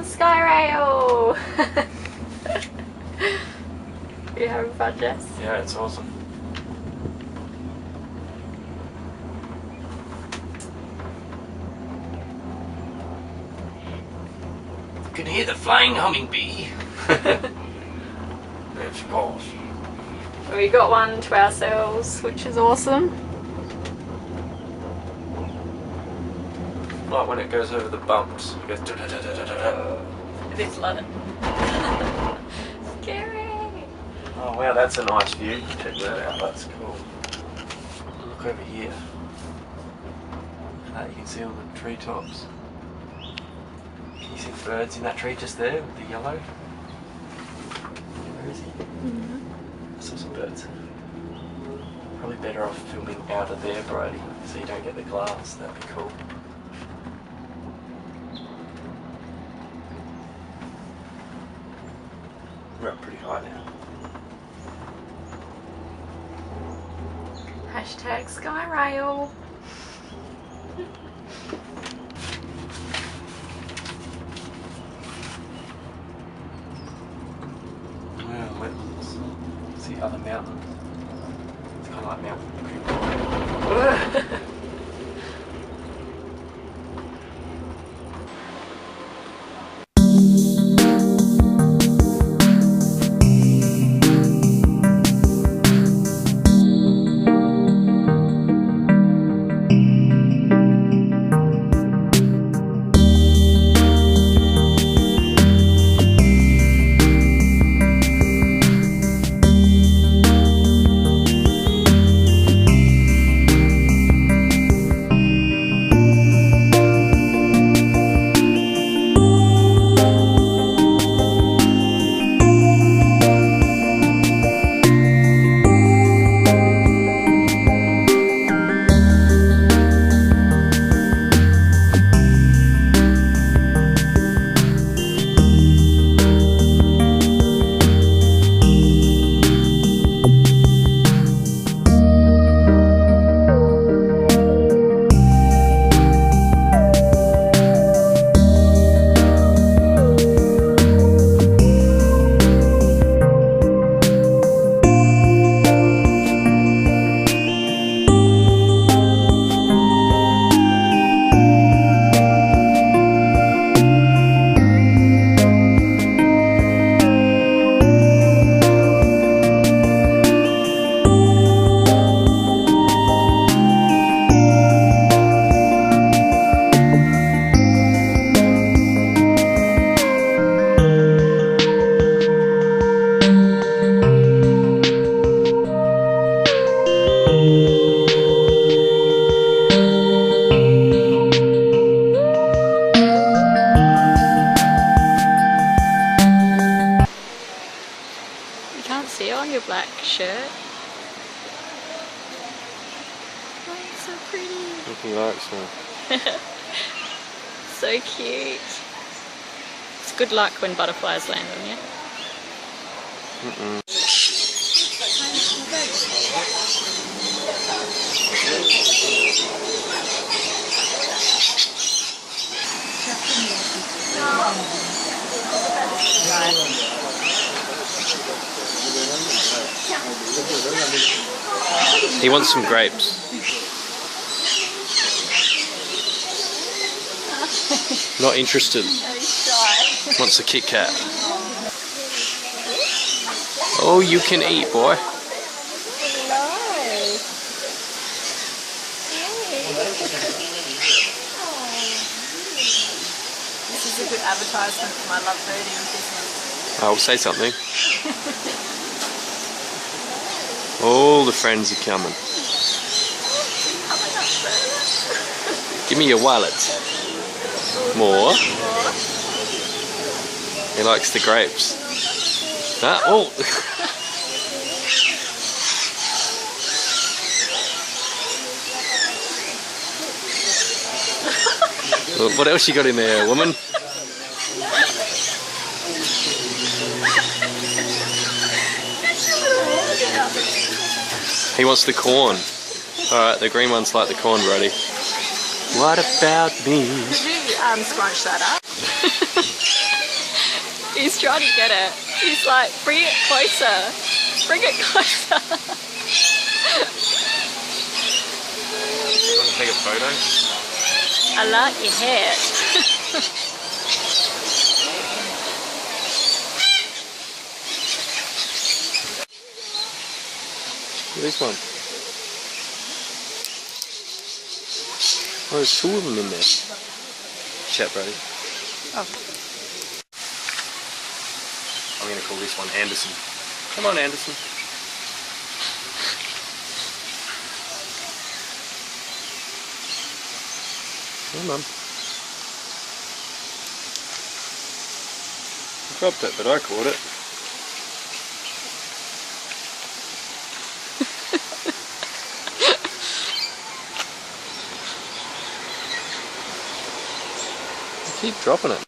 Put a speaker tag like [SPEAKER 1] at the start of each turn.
[SPEAKER 1] Skyrail! Are you having fun, Jess?
[SPEAKER 2] Yeah, it's awesome. You can hear the flying hummingbee. Of course.
[SPEAKER 1] We got one to ourselves, which is awesome.
[SPEAKER 2] Like when it goes over the bumps, it goes da da da da da da.
[SPEAKER 1] It is loud. Scary!
[SPEAKER 2] Oh wow, that's a nice view. Check that out, that's cool. Look over here. You can see all the treetops. Can you see the birds in that tree just there with the yellow? Where is he? I saw some birds. Probably better off filming out of there, Brody, so you don't get the glass. That'd be cool. We're up pretty high now.
[SPEAKER 1] Hashtag Skyrail.
[SPEAKER 2] Wow, wetlands. See other mountain. It's kind of like Mount Kuranda.
[SPEAKER 1] Your black shirt. Oh, it's so pretty.
[SPEAKER 2] Looking like so.
[SPEAKER 1] So cute. It's good luck when butterflies land on you.
[SPEAKER 2] He wants some grapes. Not interested. Wants a Kit Kat. Oh, you can eat, boy.
[SPEAKER 1] This is a good advertisement for my Love Birdie business.
[SPEAKER 2] I'll say something. All the friends are coming. Give me your wallet. More. He likes the grapes. Ah, oh! What else you got in there, woman? He wants the corn. Alright, the green ones like the corn, Brody. What about me?
[SPEAKER 1] Could you scrunch that up? He's trying to get it. He's like, bring it closer. Bring it closer.
[SPEAKER 2] You want to take a photo?
[SPEAKER 1] I like your hat.
[SPEAKER 2] This one. Oh, there's two of them in there. Chat, Brody.
[SPEAKER 1] Oh.
[SPEAKER 2] I'm going to call this one Anderson. Come on, Anderson. Come on. I dropped it, but I caught it. Keep dropping it.